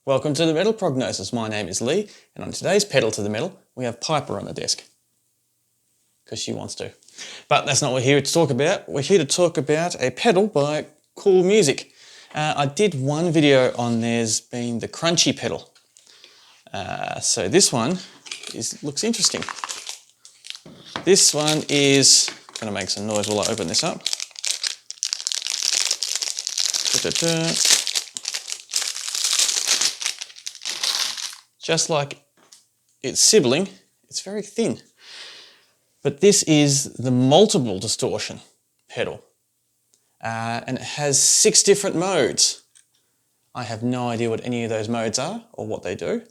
Welcome to the Metal Prognosis. My name is Lee, and on today's Pedal to the Metal, we have Piper on the desk. Because she wants to. But that's not what we're here to talk about. We're here to talk about a pedal by Coolmusic. I did one video on theirs being the crunchy pedal. So this one looks interesting. This one is going to make some noise while I open this up. Just like its sibling, it's very thin. But this is the multiple distortion pedal. And it has 6 different modes. I have no idea what any of those modes are or what they do.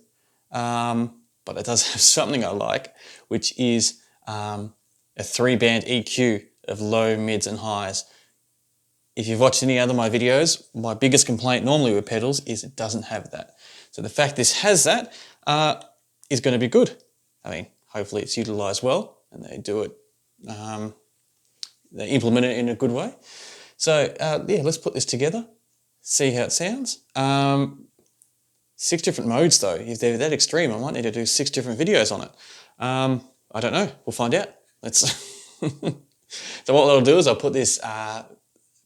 But it does have something I like, which is a 3-band EQ of low, mids and highs. If you've watched any other of my videos, my biggest complaint normally with pedals is it doesn't have that. So the fact this has that is going to be good. I mean, hopefully it's utilised well and they do it, they implement it in a good way. So yeah, let's put this together, see how it sounds. 6 different modes though. If they're that extreme, I might need to do 6 different videos on it. I don't know, we'll find out. Let's So what I'll do is I'll put this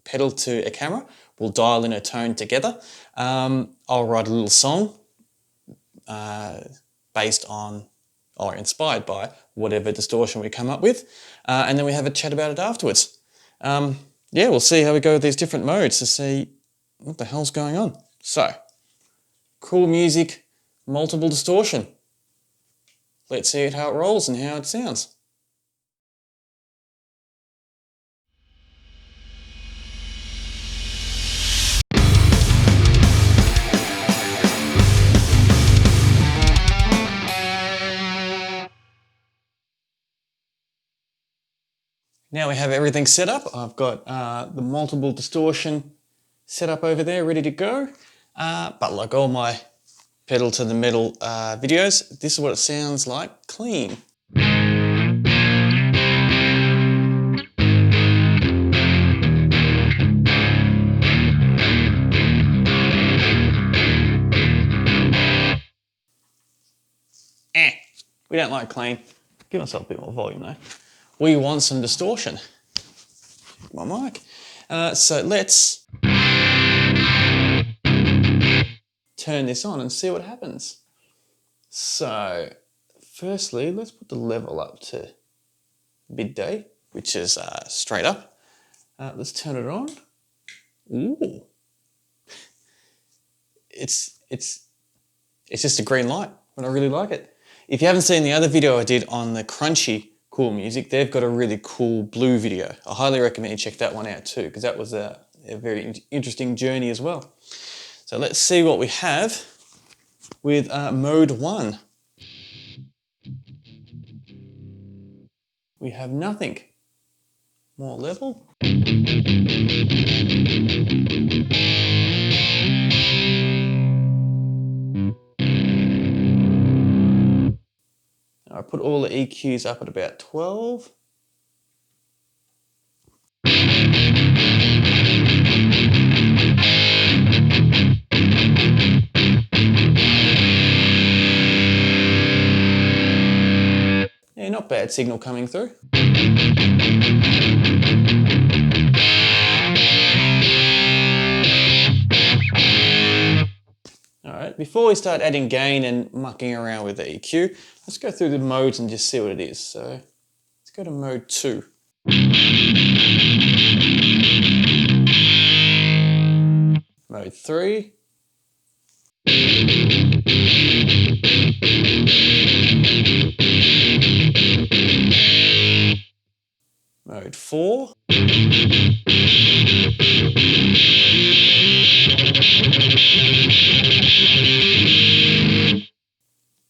pedal to a camera, we'll dial in a tone together. I'll write a little song based on or inspired by whatever distortion we come up with, and then we have a chat about it afterwards. Yeah, we'll see how we go with these different modes to see what the hell's going on. So, Coolmusic Multiple Distortion. Let's see how it rolls and how it sounds. Now we have everything set up. I've got the multiple distortion set up over there, ready to go. But like all my pedal to the metal videos, this is what it sounds like clean. We don't like clean. Give myself a bit more volume though. We want some distortion. My mic. So let's turn this on and see what happens. So firstly, let's put the level up to midday, which is straight up. Let's turn it on. Ooh. It's just a green light, but I really like it. If you haven't seen the other video I did on the crunchy Coolmusic, they've got a really cool blue video. I highly recommend you check that one out too, because that was a very interesting journey as well. So let's see what we have with mode 1. We have nothing. More level. I put all the EQs up at about 12. Yeah, not bad signal coming through. Alright, before we start adding gain and mucking around with the EQ, let's go through the modes and just see what it is. So let's go to mode 2. Mode 3. Mode 4.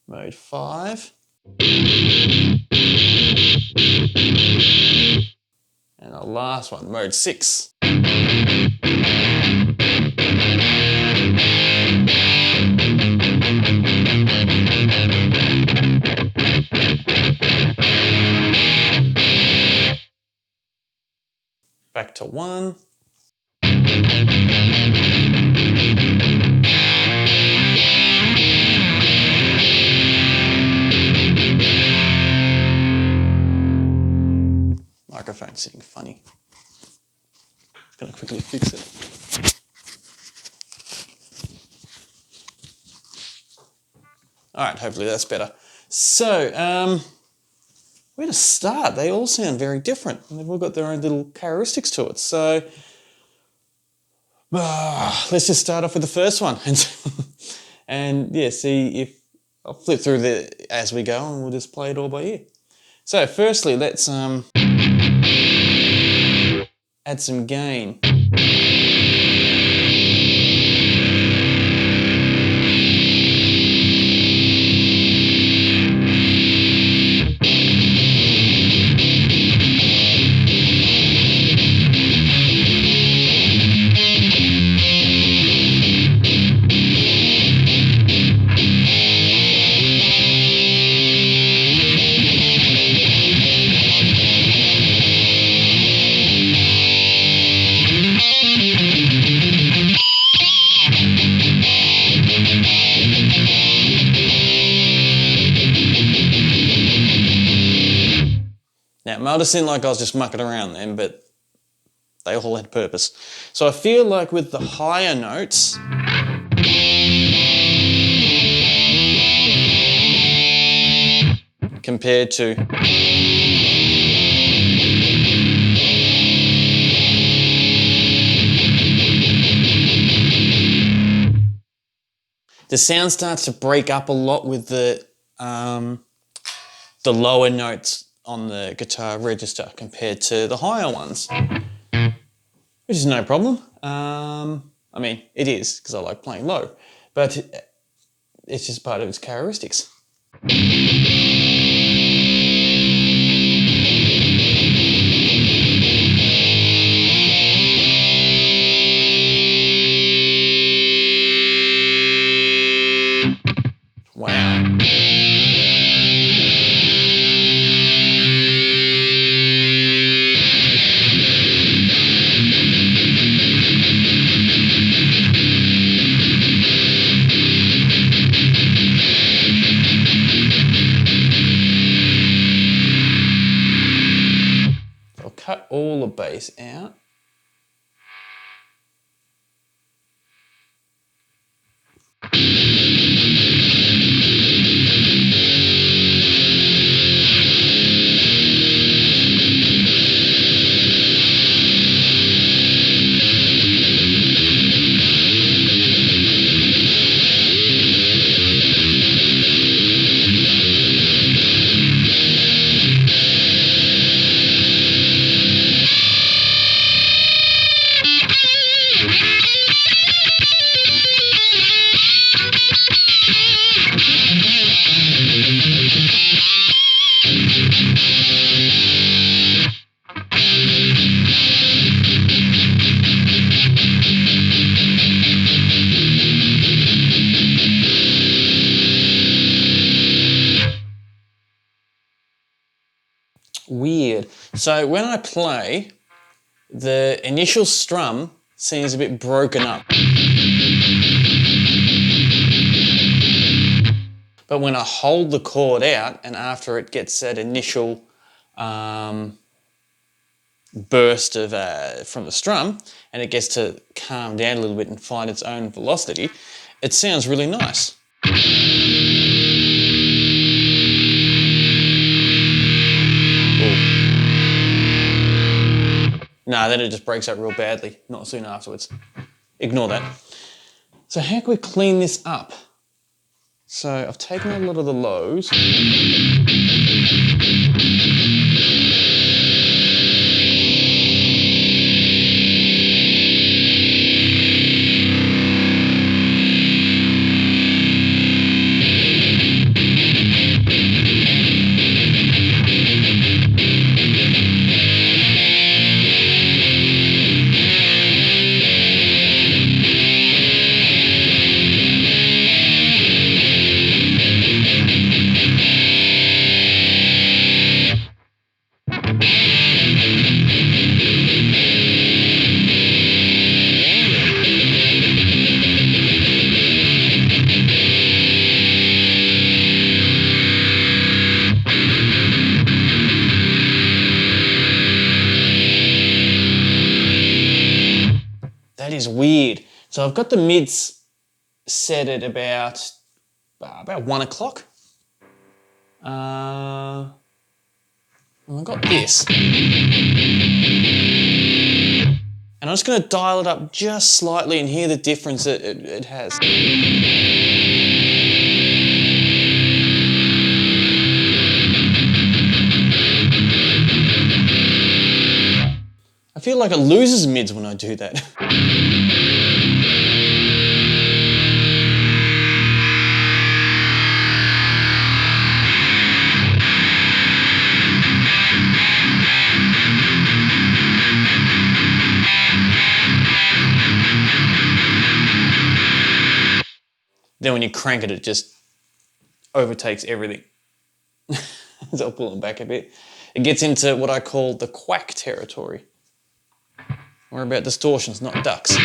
Mode 5. And our last one, mode 6. Back to 1. Gonna quickly fix it. All right, hopefully that's better. So, where to start? They all sound very different, and they've all got their own little characteristics to it. So, let's just start off with the first one, and yeah, see if I'll flip through as we go, and we'll just play it all by ear. So, firstly, let's add some gain. Now, it might have seemed like I was just mucking around then, but they all had purpose. So I feel like with the higher notes, compared to the sound starts to break up a lot with the lower notes on the guitar register compared to the higher ones, which is no problem. I mean, it is, because I like playing low, but it's just part of its characteristics. Wow. I'll cut all the bass out. Weird. So when I play, the initial strum seems a bit broken up. But when I hold the chord out, and after it gets that initial burst of from the strum, and it gets to calm down a little bit and find its own velocity, it sounds really nice. No, then it just breaks up real badly, not soon afterwards. Ignore that. So how can we clean this up? So I've taken a lot of the lows. So I've got the mids set at about 1 o'clock. And I've got this. And I'm just going to dial it up just slightly and hear the difference it has. I feel like it loses mids when I do that. Then when you crank it, it just overtakes everything. So I'll pull it back a bit. It gets into what I call the quack territory. We're about distortions, not ducks.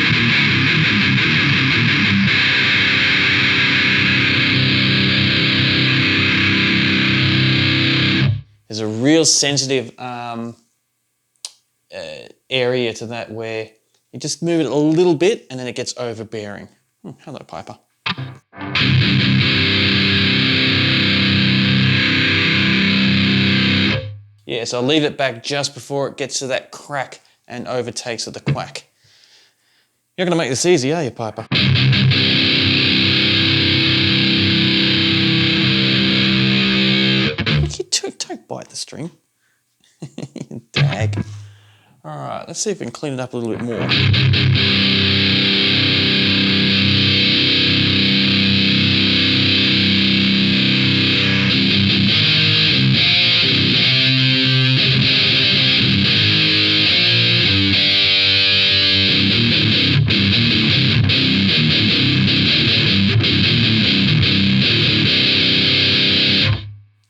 There's a real sensitive area to that where you just move it a little bit and then it gets overbearing. Hello, Piper. Yeah, so I'll leave it back just before it gets to that crack and overtakes with the quack. You're going to make this easy, are you, Piper? Don't bite the string. Dag. All right, let's see if we can clean it up a little bit more.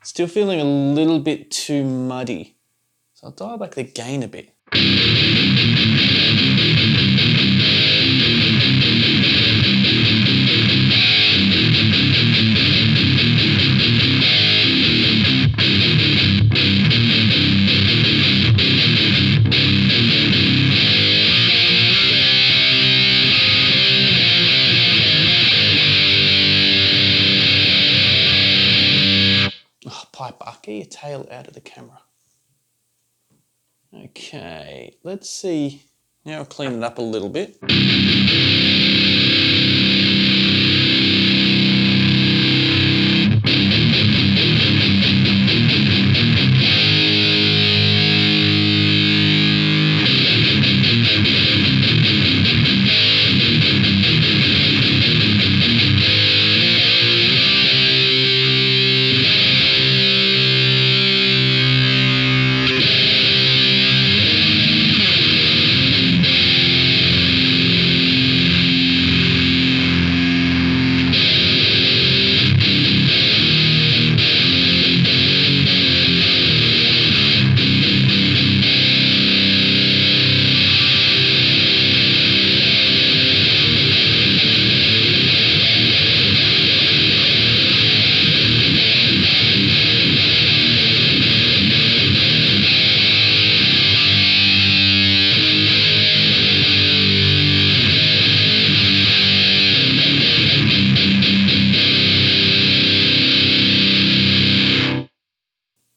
Still feeling a little bit too muddy. So I'll dial back the gain a bit. Piper, get your tail out of the camera. Okay, let's see. Now I'll clean it up a little bit.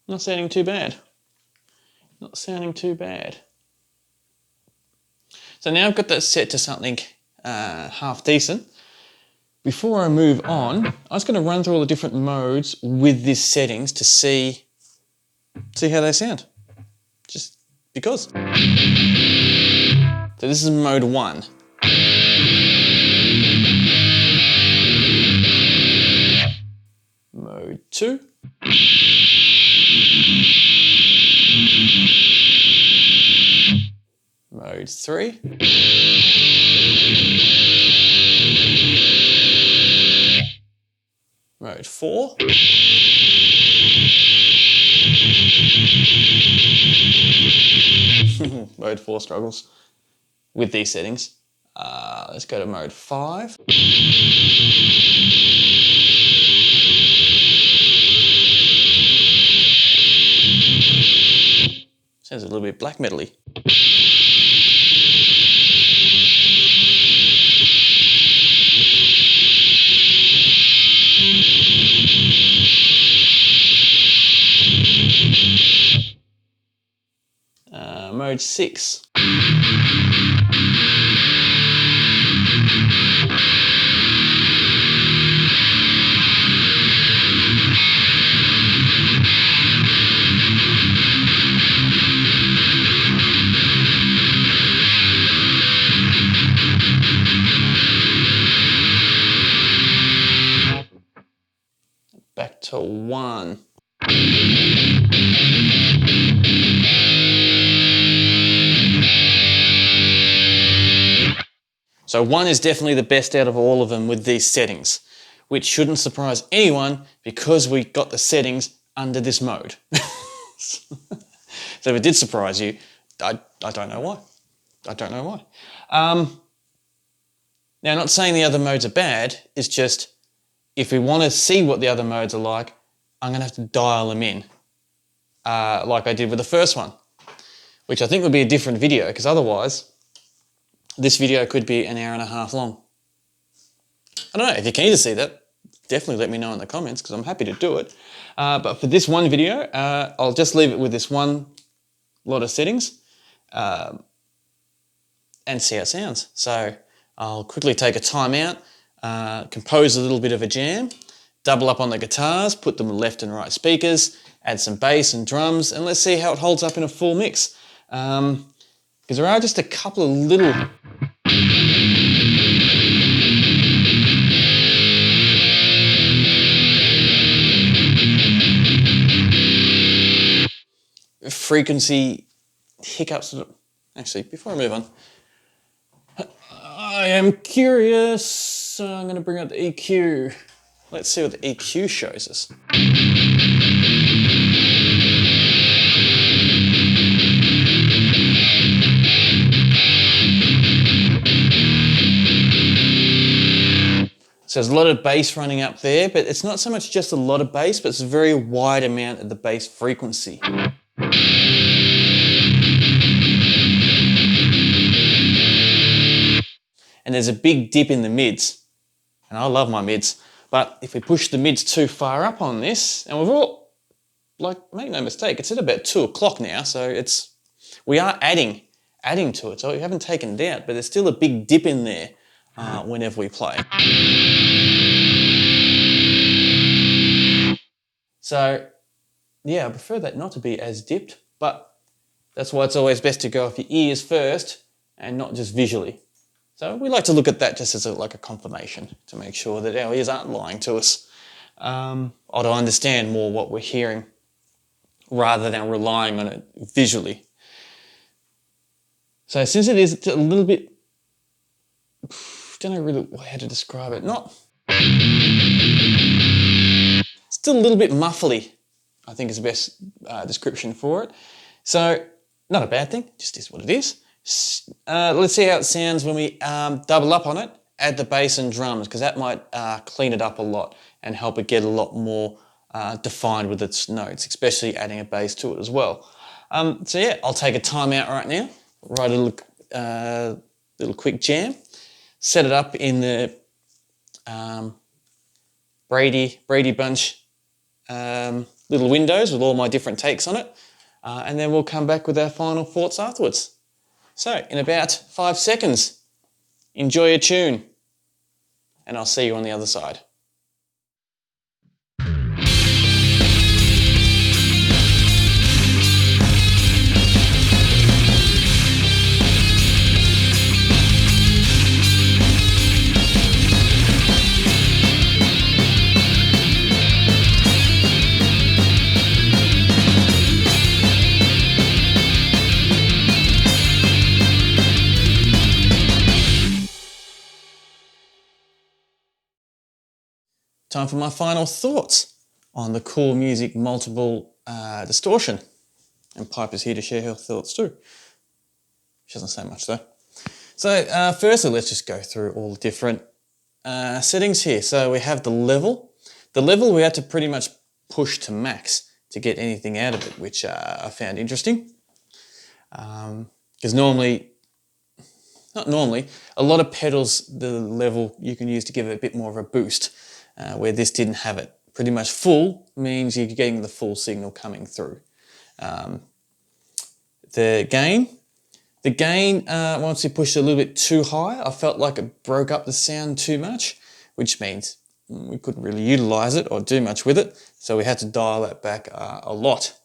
Not sounding too bad. Not sounding too bad. So now I've got that set to something half decent. Before I move on, I'm just going to run through all the different modes with these settings to see how they sound. Just because. So this is mode 1. Mode 2. Mode 3. Mode 4. Mode 4 struggles with these settings. Let's go to mode 5. Sounds a little bit black metal-y. Mode 6. Back to 1. So 1 is definitely the best out of all of them with these settings, which shouldn't surprise anyone because we got the settings under this mode. So if it did surprise you, I don't know why. I don't know why. Now, not saying the other modes are bad, it's just if we want to see what the other modes are like, I'm going to have to dial them in, like I did with the first one, which I think would be a different video, because otherwise this video could be an hour and a half long. I don't know, if you're keen to see that, definitely let me know in the comments, because I'm happy to do it. But for this one video, I'll just leave it with this one lot of settings and see how it sounds. So I'll quickly take a time out, compose a little bit of a jam, double up on the guitars, put them left and right speakers, add some bass and drums, and let's see how it holds up in a full mix. Because there are just a couple of little frequency hiccups. Actually, before I move on, I am curious, so I'm going to bring up the EQ. Let's see what the EQ shows us. So there's a lot of bass running up there, but it's not so much just a lot of bass, but it's a very wide amount of the bass frequency. And there's a big dip in the mids, and I love my mids, but if we push the mids too far up on this, and we've all, like, make no mistake, it's at about 2 o'clock now, so we are adding to it, so we haven't taken it out, but there's still a big dip in there whenever we play. So yeah, I prefer that not to be as dipped, but that's why it's always best to go off your ears first and not just visually. So we like to look at that just as like a confirmation to make sure that our ears aren't lying to us, or to understand more what we're hearing rather than relying on it visually. So since it's a little bit, don't know really how to describe it, still a little bit muffly, I think is the best description for it. So not a bad thing, just is what it is. Let's see how it sounds when we double up on it, add the bass and drums, because that might clean it up a lot and help it get a lot more defined with its notes, especially adding a bass to it as well. So yeah, I'll take a time out right now, write a little quick jam, set it up in the Brady Bunch little windows with all my different takes on it, and then we'll come back with our final thoughts afterwards. So in about 5 seconds, enjoy your tune, and I'll see you on the other side. Time for my final thoughts on the Coolmusic Multiple distortion. And Piper's here to share her thoughts too. She doesn't say much though. So firstly, let's just go through all the different settings here. So we have the level. The level we had to pretty much push to max to get anything out of it, which I found interesting. Because not normally, a lot of pedals, the level you can use to give it a bit more of a boost, where this didn't have it pretty much full means you're getting the full signal coming through. The gain, once you pushed it a little bit too high, I felt like it broke up the sound too much, which means we couldn't really utilize it or do much with it. So we had to dial that back a lot.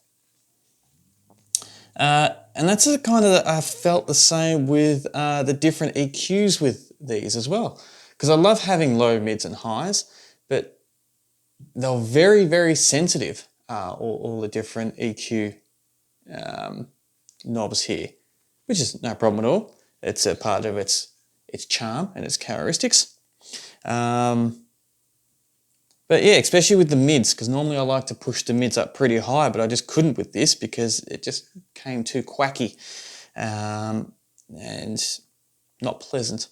And that's kind of, I felt the same with the different EQs with these as well. Because I love having low, mids and highs, but they're very, very sensitive, all the different EQ knobs here, which is no problem at all. It's a part of its charm and its characteristics. But yeah, especially with the mids, because normally I like to push the mids up pretty high, but I just couldn't with this because it just came too quacky and not pleasant.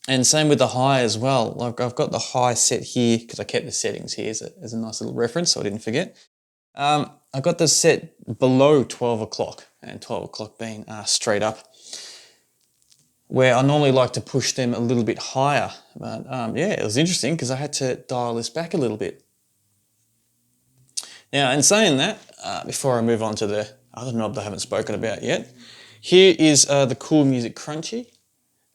And same with the high as well. Like I've got the high set here because I kept the settings here as a nice little reference so I didn't forget. I got this set below 12 o'clock, and 12 o'clock being straight up, where I normally like to push them a little bit higher. But yeah, it was interesting because I had to dial this back a little bit. Now, in saying that, before I move on to the other knob that I haven't spoken about yet, here is the Coolmusic Crunchy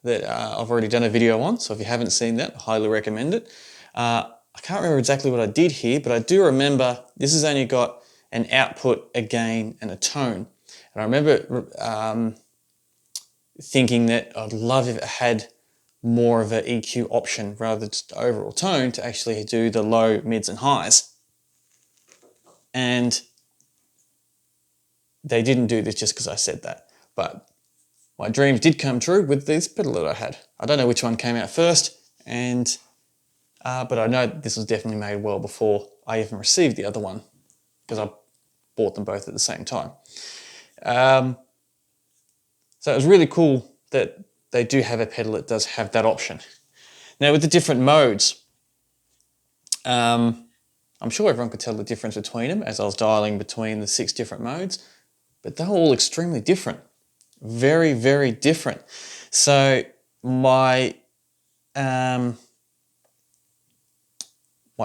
that I've already done a video on. So if you haven't seen that, I highly recommend it. I can't remember exactly what I did here, but I do remember this has only got an output, a gain, and a tone. And I remember thinking that I'd love if it had more of an EQ option rather than just overall tone to actually do the low, mids, and highs. And they didn't do this just because I said that. But my dreams did come true with this pedal that I had. I don't know which one came out first, and but I know this was definitely made well before I even received the other one because I bought them both at the same time. So it was really cool that they do have a pedal that does have that option. Now with the different modes, I'm sure everyone could tell the difference between them as I was dialing between the 6 different modes, but they're all extremely different. Very, very different. So my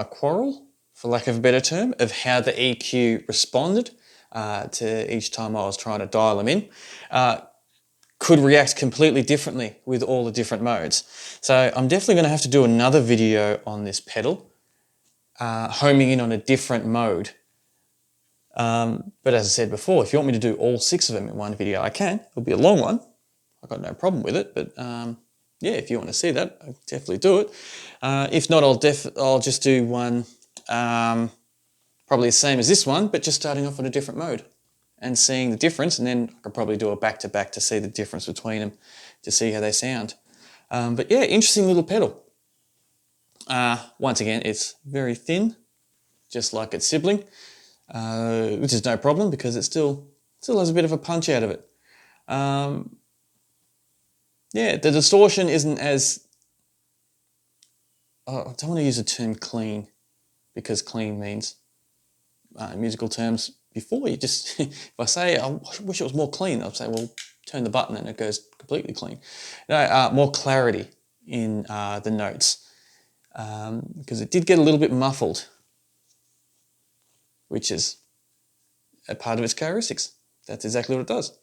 quarrel, for lack of a better term, of how the EQ responded to each time I was trying to dial them in, could react completely differently with all the different modes. So I'm definitely going to have to do another video on this pedal, homing in on a different mode. But as I said before, if you want me to do all 6 of them in one video, I can. It'll be a long one. I've got no problem with it, but yeah, if you want to see that, I'll definitely do it. If not, I'll just do one probably the same as this one, but just starting off on a different mode and seeing the difference, and then I could probably do a back-to-back to see the difference between them, to see how they sound. But yeah, interesting little pedal. Once again, it's very thin, just like its sibling, which is no problem because it still has a bit of a punch out of it. Yeah, the distortion isn't as... I don't want to use the term clean because clean means musical terms. Before you just, if I say, I wish it was more clean, I'll say, well, turn the button and it goes completely clean. No, more clarity in the notes because it did get a little bit muffled, which is a part of its characteristics. That's exactly what it does.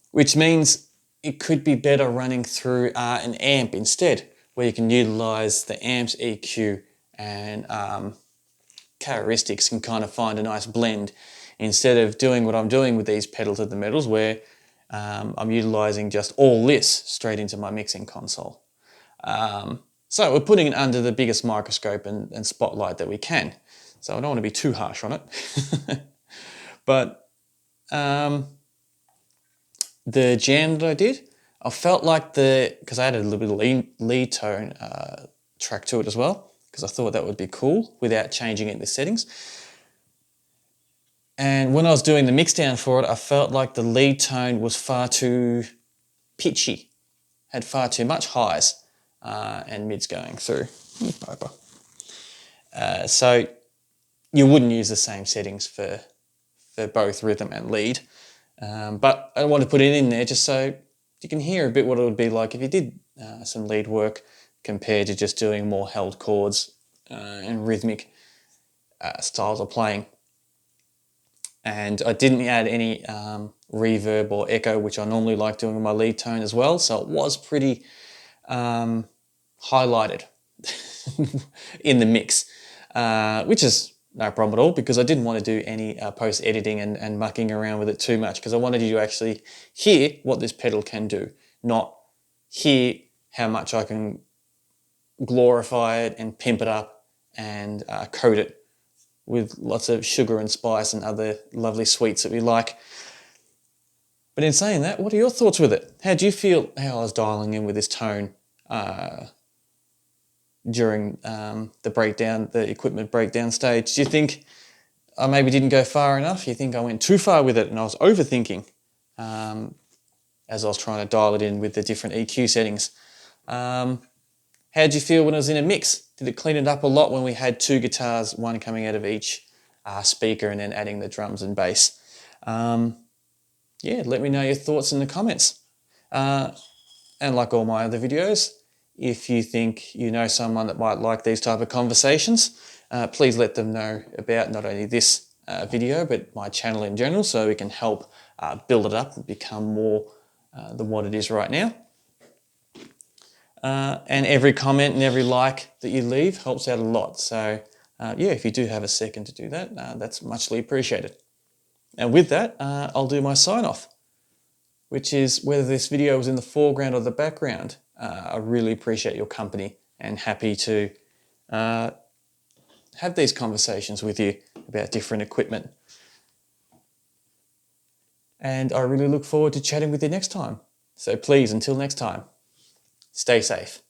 Which means it could be better running through an amp instead, where you can utilize the amp's EQ and characteristics and kind of find a nice blend instead of doing what I'm doing with these pedals at the metals, where I'm utilizing just all this straight into my mixing console. So we're putting it under the biggest microscope and spotlight that we can. So I don't want to be too harsh on it. But the jam that I did, I felt like because I added a little bit of lead tone track to it as well, because I thought that would be cool without changing it in the settings. And when I was doing the mix down for it, I felt like the lead tone was far too pitchy, had far too much highs and mids going through. So you wouldn't use the same settings for both rhythm and lead. But I want to put it in there just so you can hear a bit what it would be like if you did some lead work compared to just doing more held chords and rhythmic styles of playing. And I didn't add any reverb or echo, which I normally like doing with my lead tone as well. So it was pretty highlighted in the mix, which is no problem at all, because I didn't want to do any post-editing and mucking around with it too much, because I wanted you to actually hear what this pedal can do, not hear how much I can glorify it and pimp it up and coat it with lots of sugar and spice and other lovely sweets that we like. But in saying that, what are your thoughts with it? How do you feel how I was dialing in with this tone during the breakdown, the equipment breakdown stage? Do you think I maybe didn't go far enough? You think I went too far with it and I was overthinking as I was trying to dial it in with the different EQ settings? How did you feel when it was in a mix? Did it clean it up a lot when we had two guitars, one coming out of each speaker and then adding the drums and bass? Yeah, let me know your thoughts in the comments. And like all my other videos, if you think you know someone that might like these type of conversations, please let them know about not only this video, but my channel in general, so we can help build it up and become more than what it is right now. And every comment and every like that you leave helps out a lot. So yeah, if you do have a second to do that, that's muchly appreciated. And with that, I'll do my sign off, which is whether this video was in the foreground or the background. I really appreciate your company and happy to have these conversations with you about different equipment. And I really look forward to chatting with you next time. So please, until next time, stay safe.